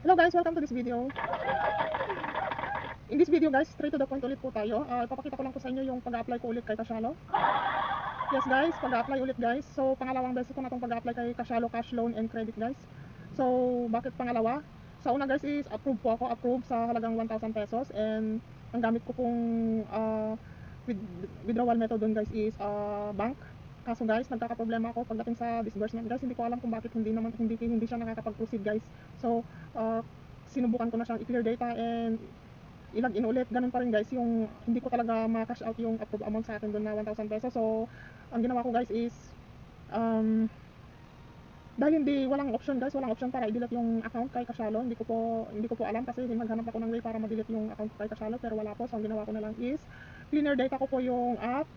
Hello guys, welcome to this video. In this video guys, straight to the point ulit po tayo. Ipapakita ko lang po sa inyo yung pag-apply ko ulit kay Kashalo. Yes guys, pag-apply ulit guys. So pangalawang beses ko na itong pag-apply kay Kashalo Cash Loan and Credit guys. So bakit pangalawa? Sa una guys is approve po ako, approve sa halagang 1,000 pesos, and ang gamit ko pong withdrawal method dun guys is bank. Kaso guys, nagkakaproblema ako pagdating sa disbursement guys. Hindi ko alam kung bakit hindi siya nakakapag-proceed guys. So sinubukan ko na siyang i-clear data and i-login ulit. Ganun pa rin guys, yung hindi ko talaga ma-cash out yung approved amount sa akin doon na 1,000 pesos. So ang ginawa ko guys is dahil walang option guys, walang option para i-delete yung account kay Kashalo. Hindi ko po alam kasi naghanap ako ng way para ma-delete yung account kay Kashalo, pero wala po. So ang ginawa ko na lang is cleaner data ko po yung app,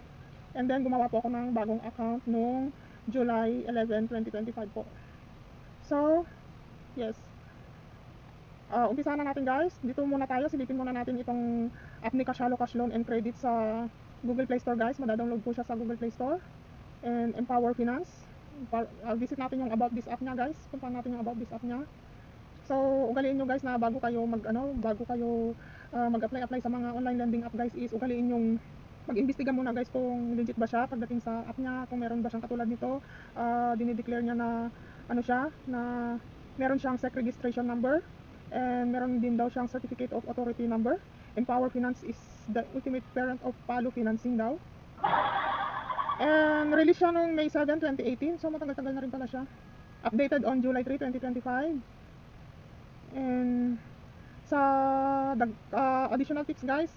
and then gumawa po ako ng bagong account nung July 11, 2025 po. So yes, umpisa na natin guys. Dito muna tayo, silipin muna natin itong app ni Kashalo Cash Loan and Credit sa Google Play Store guys. Madadownload po siya sa Google Play Store, and Empower Finance. Visit natin yung about this app niya guys. Puntahan natin yung about this app niya. So ugaliin nyo guys na bago kayo mag-apply sa mga online lending app guys, is ugaliin yung mag-imbestiga muna guys kung legit ba siya pagdating sa app niya, kung meron ba siyang katulad nito. Dinideclare niya na ano siya, na meron siyang SEC registration number, and meron din daw siyang certificate of authority number. Empower Finance is the ultimate parent of Palo Financing daw. And release siya noong May 7, 2018. So matagal-tagal na rin pala siya. Updated on July 3, 2025. And sa additional tips guys,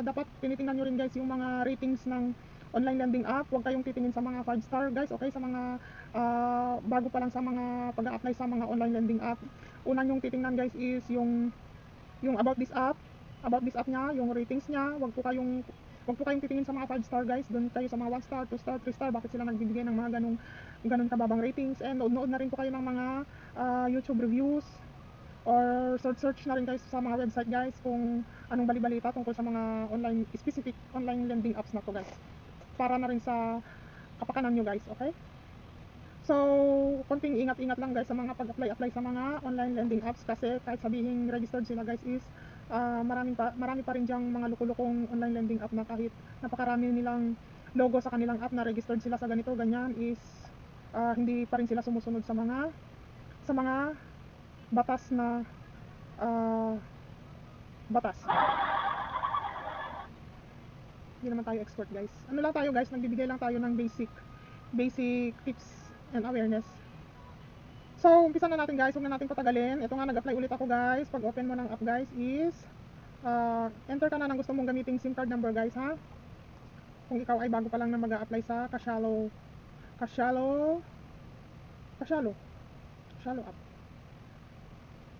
dapat tinitingnan nyo rin guys yung mga ratings ng online lending app. Huwag kayong titingin sa mga 5 star guys, okay? Sa mga bago pa lang sa mga pag-a-apply sa mga online lending app, una nyong titingnan guys is yung about this app nya, yung ratings nya. Wag po kayong titingin sa mga 5 star guys. Doon kayo sa mga 1 star, 2 star, 3 star. Bakit sila nagbibigay ng mga ganun kababang ratings? And nood na rin po kayo ng mga YouTube reviews, or search na rin guys sa mga website guys kung anong balibalita tungkol sa mga specific online lending apps na to guys, para na rin sa kapakanan nyo guys, okay? So konting ingat-ingat lang guys sa mga pag-apply sa mga online lending apps, kasi kahit sabihin registered sila guys, is marami pa rin dyang mga lukulukong online lending app na kahit napakarami nilang logo sa kanilang app na registered sila sa ganito ganyan, is hindi pa rin sila sumusunod sa mga batas na batas. Hindi naman tayo expert guys. Ano lang tayo guys, nagbibigay lang tayo ng basic tips and awareness. So umpisa na natin guys, huwag na natin patagalin. Ito nga, nag-apply ulit ako guys. Pag open mo ng app guys is enter ka na ng gusto mong gamiting SIM card number guys, ha. Kung ikaw ay bago pa lang na mag-a-apply sa Kashalo app.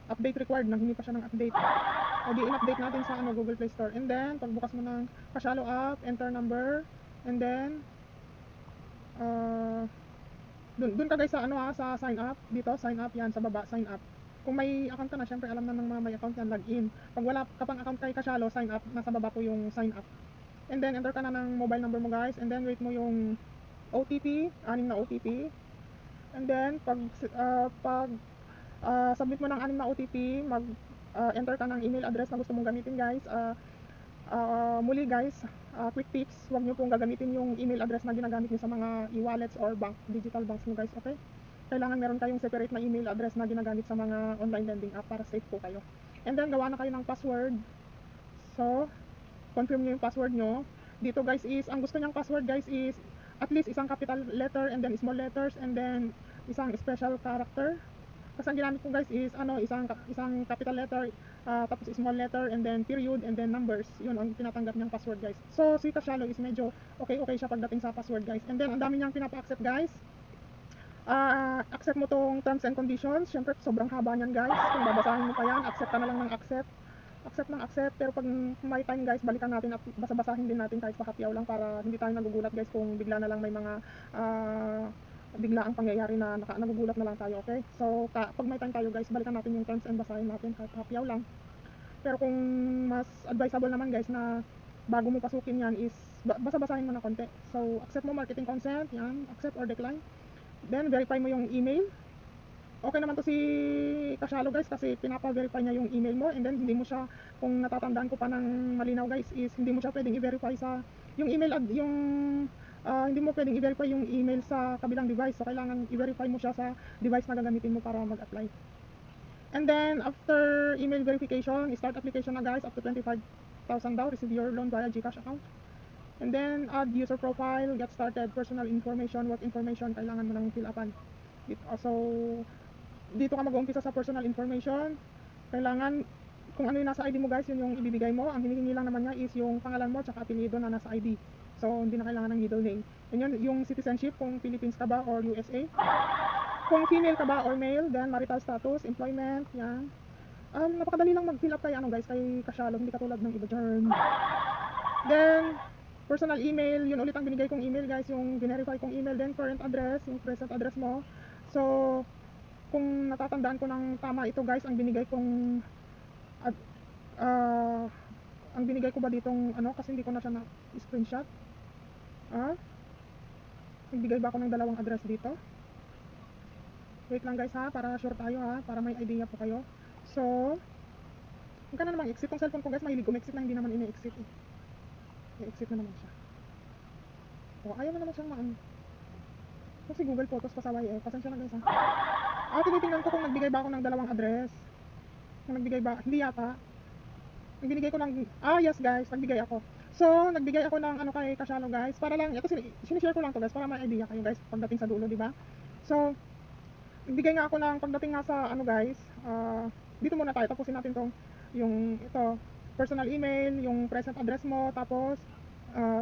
Update required, nang hindi pa siya ng update. O di in-update natin sa Google Play Store. And then pagbukas mo ng Kashalo app, enter number, and then dun ka guys sa sa sign up. Dito sign up, yan sa baba, sign up. Kung may account ka na, syempre alam na ng mga may account yan, login. Pag wala ka pang account kay Kashalo, sign up, nasa baba po yung sign up. And then enter ka na ng mobile number mo guys, and then wait mo yung OTP, 6 na OTP. And then pag submit mo ng 6 na OTP, enter ka ng email address na gusto mong gamitin guys. Muli guys, quick tips, huwag nyo pong gagamitin yung email address na ginagamit nyo sa mga e-wallets or digital banks nyo guys, okay? Kailangan meron kayong separate na email address na ginagamit sa mga online lending app para safe po kayo. And then gawa na kayo ng password. So confirm nyo yung password nyo. Dito guys is, ang gusto nyang password guys is at least isang capital letter, and then small letters, and then isang special character. Kasi ang ginamit ko guys is isang capital letter, tapos small letter, and then period, and then numbers. Yun ang tinatanggap niyang password guys. So si Kashalo is medyo okay siya pagdating sa password guys. And then ang dami niyang pinapa-accept guys. Accept mo tong terms and conditions. Syempre sobrang haba niyan guys. Kung babasahin mo pa yan, accept ka na lang ng accept. Pero pag may time guys, balikan natin at basa-basahin din natin kahit pahapyaw lang, para hindi tayo nagugulat guys kung bigla na lang may mga bigla ang pangyayari na nagugulat na lang tayo, okay? So pag may time tayo guys, balikan natin yung terms and basahin natin kahit pahapyaw lang. Pero kung mas advisable naman guys na bago mo pasukin yan is basa-basahin mo na konti. So accept mo marketing consent, yan, accept or decline. Then verify mo yung email. okay naman to si Kasyalo guys, kasi pinapa-verify niya yung email mo, and then hindi mo siya, kung natatandaan ko pa ng malinaw guys, is hindi mo siya pwedeng i-verify sa yung email yung hindi mo pwedeng i-verify yung email sa kabilang device. So kailangan i-verify mo siya sa device na gagamitin mo para mag-apply. And then after email verification, start application na guys. Up to 25,000 daw, receive your loan via GCash account. And then add user profile, get started, personal information, work information, kailangan mo nang fill upan. So dito ka mag-uumpisa sa personal information. Kailangan, kung ano yung nasa ID mo guys, yun yung ibibigay mo. Ang hinihingi lang naman niya is yung pangalan mo tsaka apelyido na nasa ID. So hindi na kailangan ng middle name. And yun, yung citizenship, kung Philippines ka ba or USA. Kung female ka ba or male, then marital status, employment, yan. Napakadali lang mag-fill up kay ano guys, kay Kasyalo, hindi katulad ng iba dyan. Then personal email, yun ulit ang binigay kong email guys, yung verify kong email. Then current address, yung present address mo. So kung natatandaan ko ng tama ito guys, ang binigay kong uh, ang binigay ko ba ditong ano, kasi hindi ko na siya na screenshot. Nagbigay ba ako ng dalawang address dito? Wait lang guys ha, para sure tayo ha, para may idea po kayo. So huwag ka na namang exit. Tong cellphone ko guys, mahilig exit na hindi naman ini-exit eh. I-exit na naman siya. Ayaw na naman siyang maan. Kasi Google Photos pasaway eh. Pasensya na guys ha. Tinitingnan ko kung nagbigay ba ako ng dalawang address. Kung nagbigay ba, hindi yata. Ang binigay ko lang, yes guys, nagbigay ako. So, nagbigay ako ng ano kay Kasyalo guys, para lang, ito sinishare ko lang to guys, para may idea kayo guys, pagdating sa dulo, di ba? So, nagbigay nga ako ng, pagdating nga sa ano guys, dito muna tayo, tapusin natin tong, yung ito, personal email, yung present address mo, tapos,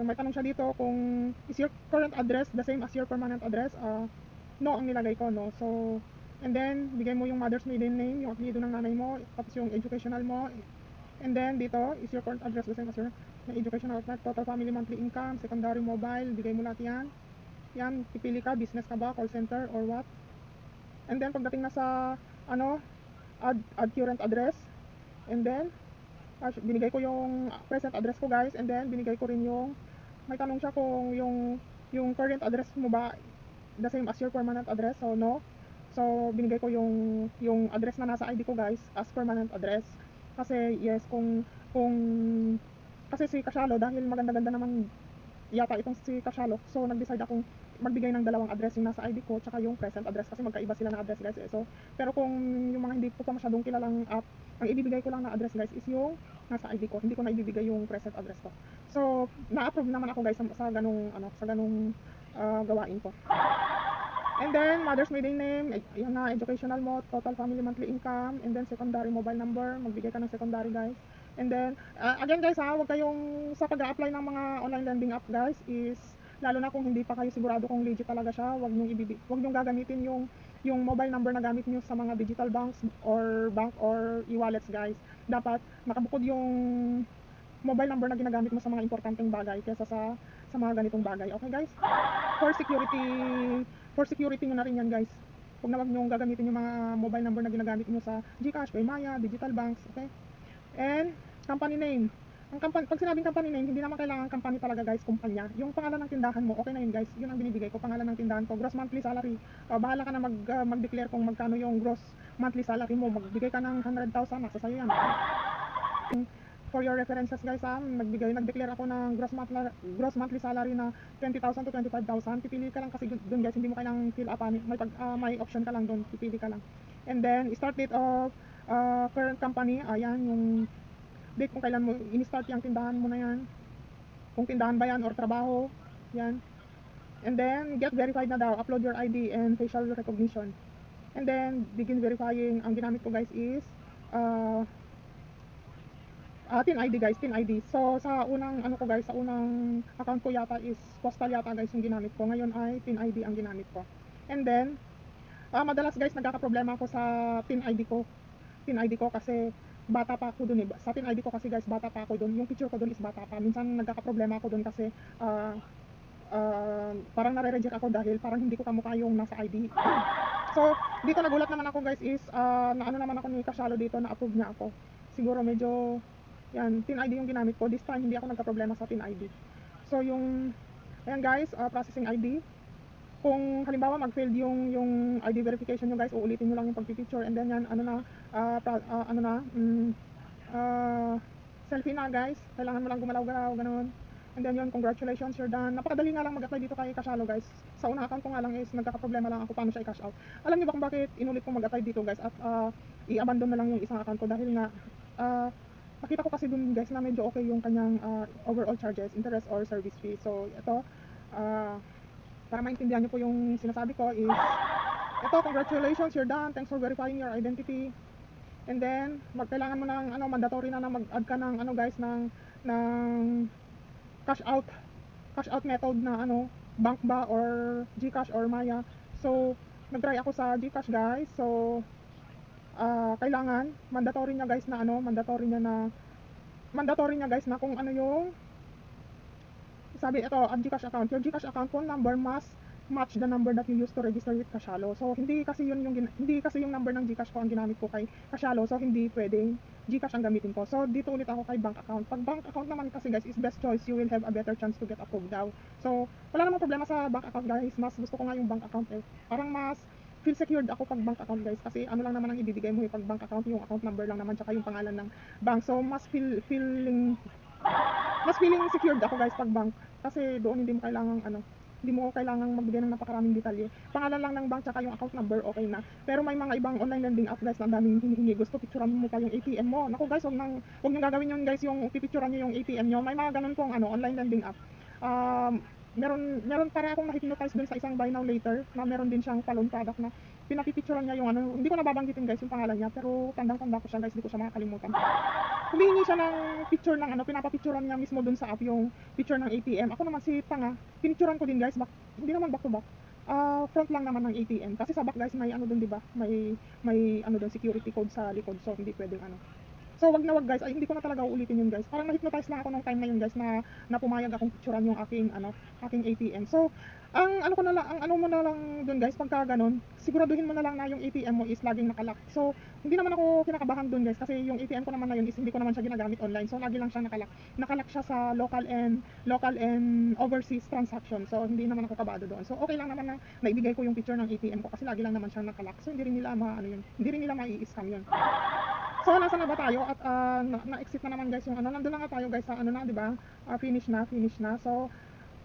may tanong siya dito kung, is your current address the same as your permanent address? No ang nilagay ko, no. So, and then, bigay mo yung mother's maiden name, yung apelyido ng nanay mo, tapos yung educational mo. And then dito is your current address, the same as your educational outlet, total family monthly income, secondary mobile, bigay mo lahat yan. Yan, pipili ka, business ka ba, call center, or what. And then pagdating na sa, ano, add current address. And then, binigay ko yung present address ko guys. And then, binigay ko rin yung, may tanong siya kung yung current address mo ba, the same as your permanent address, so no. So, binigay ko yung address na nasa ID ko guys, as permanent address. Kasi, yes, kung kasi si Kasyalo, dahil maganda-ganda naman yata itong si Kasyalo, so nag-decide akong magbigay ng dalawang address, yung nasa ID ko tsaka yung present address, kasi magkaiba sila ng address guys eh. So, pero kung yung mga hindi ko pa masyadong kilalang app, ang ibibigay ko lang na address guys is yung nasa ID ko, hindi ko na ibibigay yung present address ko. So, na-approve naman ako guys sa ganung ano, sa ganung gawain ko. And then, mother's maiden name, yun na, educational mo, total family monthly income, and then secondary mobile number, magbigay ka ng secondary guys. And then, again guys ha, huwag kayong, sa pag-a-apply ng mga online lending app guys, is, lalo na kung hindi pa kayo sigurado kung legit talaga siya, huwag nyong gagamitin yung mobile number na gamit nyo sa mga digital banks or bank or e-wallets guys. Dapat, nakabukod yung mobile number na ginagamit mo sa mga importanteng bagay kaysa sa mga ganitong bagay. Okay guys? For security, for security nyo na rin yan guys. Huwag na wag nyo gagamitin yung mga mobile number na ginagamit nyo sa GCash, Paymaya, digital banks, okay? And company name. Ang company, pag sinabing company name, hindi naman kailangan company talaga guys, kumpanya. Yung pangalan ng tindahan mo, okay na yun guys. Yun ang binibigay ko, pangalan ng tindahan ko. Gross monthly salary. Bahala ka na mag-declare kung magkano yung gross monthly salary mo. Magbigay ka ng 100,000, nasa sayo yan. For your references guys nag-declare ako ng gross monthly salary na 20,000 to 25,000. Pipili ka lang kasi doon guys, hindi mo kailangang fill upan. May option ka lang doon, pipili ka lang. And then start date of current company, ayan yung date kung kailan mo in-start yung tindahan mo na yan. Kung tindahan ba yan or trabaho, yan. And then get verified na daw, upload your ID and facial recognition. And then begin verifying. Ang ginamit ko guys is TIN ID guys, TIN ID. So sa unang ano ko guys, sa unang account ko yata is postal yata guys yung ginamit ko. Ngayon ay TIN ID ang ginamit ko. And then madalas guys nagkakaproblema ako sa TIN ID ko. TIN ID ko kasi bata pa ako dun eh. Sa TIN ID ko kasi guys, bata pa ako dun. Yung picture ko dun is bata pa. Minsan nagkakaproblema ako dun kasi parang nare-reject ako dahil parang hindi ko kamukha yung nasa ID. So dito nagulat naman ako guys is na ano naman ako ni Kasyalo dito, na approve niya ako. Siguro medyo yan, TIN ID yung ginamit ko. This time hindi ako nagka-problema sa TIN ID. So yung ayan guys, processing ID. kung halimbawa mag-failed yung ID verification nyo guys, uulitin nyo lang yung pagpipicture, and then yan, ano na, ano na, selfie na guys, kailangan mo lang gumalaw-galaw, ganun. And then yun, congratulations, you're done. Napakadali nga lang mag-apply dito kay Cashalo guys. Sa unang account ko nga lang is nagkakaproblema lang ako paano siya i-cash out. Alam niyo ba kung bakit inulit kong mag-apply dito guys at i-abandon na lang yung isang account ko? Dahil nga nakita ko kasi dun guys na medyo okay yung kanyang overall charges, interest or service fee. So ito, para maintindihan niyo po yung sinasabi ko is ito, congratulations, you're done. Thanks for verifying your identity. And then, kailangan mo ng mandatory na mag-add ka ng guys ng cash out method na bank ba or GCash or Maya. So, nag-try ako sa GCash guys. So, kailangan mandatory niya guys na mandatory niya guys na kung ano yung sabi ito, ang GCash account. Your GCash account phone number must match the number that you use to register with Cashalo. So hindi kasi yung number ng GCash ko ang ginamit ko kay Cashalo. So hindi pwedeng GCash ang gamitin ko. So dito ulit ako kay bank account. Pag bank account naman kasi guys is best choice, you will have a better chance to get approved daw. So wala namang problema sa bank account guys. Mas gusto ko nga yung bank account eh. Parang mas feel secured ako pag bank account guys kasi ano lang naman ang ibibigay mo pag bank account, yung account number lang naman tsaka yung pangalan ng bank. So mas feeling secured ako guys pag bank kasi doon hindi mo kailangang magbigay ng napakaraming detalye. Pangalan lang ng bank tsaka yung account number, okay na. Pero may mga ibang online lending app guys na ang daming hinihingi. Gusto picturean mo pa yung ATM mo. Naku guys, wag nyo gagawin yun guys, yung pipicturean nyo yung ATM nyo. May mga ganun pong online lending app. Meron para akong na-hypnotize dun sa isang buy now later na meron din siyang palon product na pinapipicturean niya yung hindi ko nababanggitin guys yung pangalan niya, pero tandang-tanda ko siya guys, hindi ko siya makakalimutan. Humihingi siya ng picture ng pinapapicturean niya mismo dun sa app yung picture ng ATM. Ako naman si tanga, pinicturean ko din guys, hindi naman back to back. Front lang naman ng ATM kasi sa back guys may dun, 'di ba? May dun security code sa likod, so hindi pwedeng So wag na wag guys, ay hindi ko na talaga uulitin yun guys. Parang na-hypnotize lang ako nung time na yun guys na pumayag akong picturean yung aking ATM. So ang ano mo na lang dun guys, pagka ganun, siguraduhin mo na lang na yung ATM mo is laging nakalock. So hindi naman ako kinakabahan dun guys kasi yung ATM ko naman na yun is hindi ko naman siya ginagamit online. So lagi lang siya nakalock. Nakalock siya sa local and overseas transaction. So hindi naman ako kabado doon. So okay lang naman na naibigay ko yung picture ng ATM ko kasi lagi lang naman siya nakalock. So hindi rin nila hindi rin nila mai-scam yun. So nasa na ba tayo at na-exit na naman guys yung nandun na nga tayo guys sa 'di ba? Finish na. So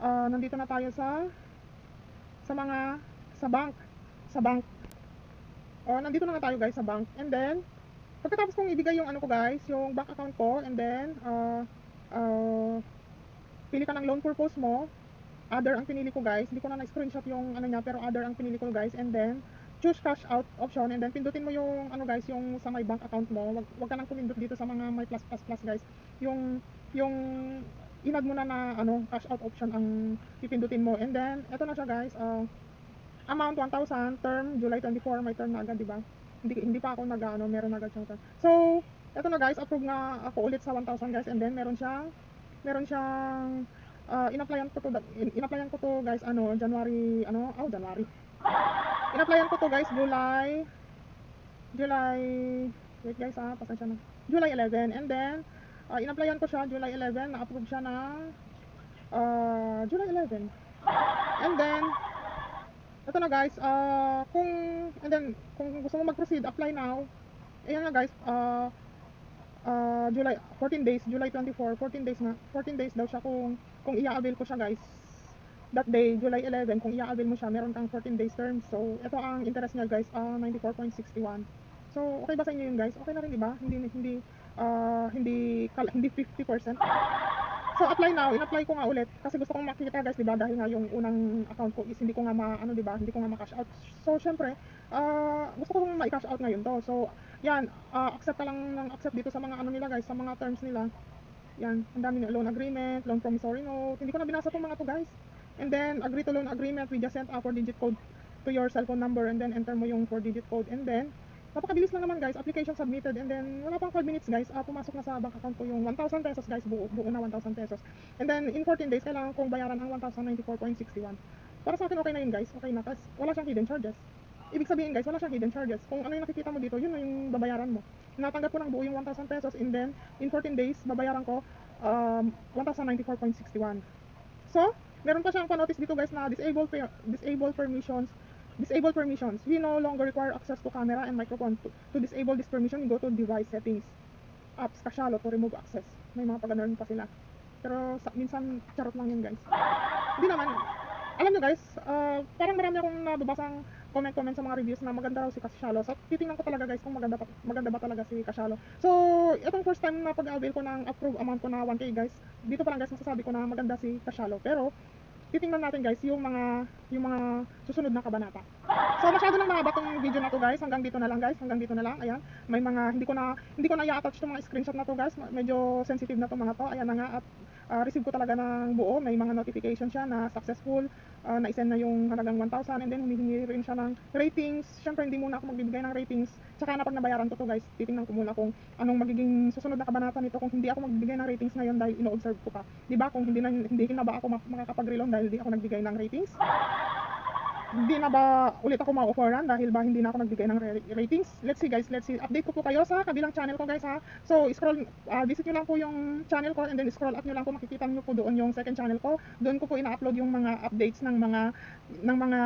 nandito na tayo sa mga sa bank. Nandito na nga tayo guys sa bank. And then pagkatapos kong ibigay yung ko guys, yung bank account ko, and then pili ka ng loan purpose mo. Other ang pinili ko guys, hindi ko na na-screenshot yung niya, pero other ang pinili ko guys, and then choose cash out option, and then pindutin mo yung guys, yung sa my bank account mo. Wag ka nang pumindot dito sa mga may plus guys. Yung inad mo na cash out option ang pipindutin mo, and then eto na siya guys. Amount 1,000, term July 24, may term na agad, di ba? Hindi pa ako meron agad siyang term. So eto na guys, approve nga ako ulit sa 1,000 guys, and then meron siyang in-applyan ko to guys January January. In-applyan ko to guys July wait guys pasensya na. July 11, and then in-applyan ko siya July 11, na-approve siya na July 11. And then ito na guys, kung gusto mo mag-proceed, apply now. Ayan nga guys, July 14 days, July 24, 14 days na. 14 days daw siya kung i-avail ko siya guys. That day, July 11, kung i-avail mo siya, meron kang 14 days term. So, ito ang interest niya guys, 94.61. So, okay ba sa inyo yun guys? Okay na rin, di ba? Hindi 50%. So, apply now. In-apply ko nga ulit kasi gusto kong makikita guys, di ba? Dahil nga yung unang account ko is hindi ko nga di ba? Hindi ko nga ma-cash out. So, syempre, gusto ko ma-cash out ngayon to. So, yan, accept ka lang ng accept dito sa mga nila guys, sa mga terms nila. Yan, ang dami na loan agreement, loan promissory note. Hindi ko na binasa tong mga to guys. And then agree to loan agreement, we just sent a 4-digit code to your cellphone number, and then enter mo yung 4-digit code, and then napakabilis lang naman guys, application submitted, and then wala pang 5 minutes guys, pumasok na sa bank account ko yung 1,000 pesos guys, buo na 1,000 pesos. And then in 14 days kailangan kong bayaran ang 1,094.61. Para sa akin okay na yun guys, okay na, kasi wala siyang hidden charges. Ibig sabihin guys, wala siyang hidden charges. Kung ano yung nakikita mo dito, yun na yung babayaran mo. Natanggap ko ng buo yung 1,000 pesos, and then in 14 days babayaran ko 1,094.61. So Meron pa siyang pa-notice dito guys na disabled permissions. We no longer require access to camera and microphone. To disable this permission, you go to device settings. Apps Kasialo to remove access. May mga pag-ganun pa sila. Pero minsan charot lang yun guys. Hindi naman. Alam nyo guys, parang marami akong nababasang comment sa mga reviews na maganda raw si Kasialo. So titingnan ko talaga guys kung maganda ba talaga si Kasialo. So itong first time na pag-avail ko ng approved amount ko na 1K guys, dito pa lang guys masasabi ko na maganda si Kasialo. Pero titingnan natin guys yung mga susunod na kabanata. So masyado nang mahaba tong video na to guys. Hanggang dito na lang guys. Hanggang dito na lang. Ayan. May mga hindi ko na i-attach tong mga screenshot na to guys. Medyo sensitive na tong mga to. Ayan na nga at receive ko talaga ng buo. May mga notification siya na successful. Na-send na yung halagang 1,000 and then humihingi rin siya ng ratings. Syempre hindi muna ako magbibigay ng ratings. Tsaka na pag nabayaran ko to guys, titingnan ko muna kung anong magiging susunod na kabanata nito kung hindi ako magbibigay ng ratings ngayon dahil ino-observe ko pa. Di ba kung hindi na ba ako makakapag-relon dahil di ako nagbigay ng ratings? Hindi na ba ulit ako ma-offeran dahil ba hindi na ako nagbigay ng ratings? Let's see guys, let's see. Update ko po kayo sa kabilang channel ko guys ha. So visit nyo lang po yung channel ko and then scroll up nyo lang po, makikita nyo po doon yung second channel ko. Doon ko po ina-upload yung mga updates ng mga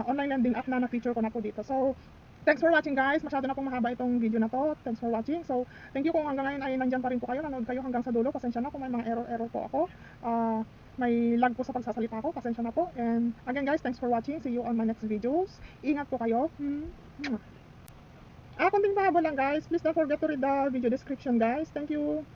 online lending app na na-feature ko na po dito. So thanks for watching guys. Masyado na pong mahaba itong video na to. Thanks for watching. So thank you kung hanggang ngayon ay nandyan pa rin po kayo, nanood kayo hanggang sa dulo. Pasensya na kung may mga error po ako. May lag po sa pagsasalita ko, pasensya na po. And again guys, thanks for watching. See you on my next videos. Ingat po kayo. Konting pahabol lang guys. Please don't forget to read the video description guys. Thank you.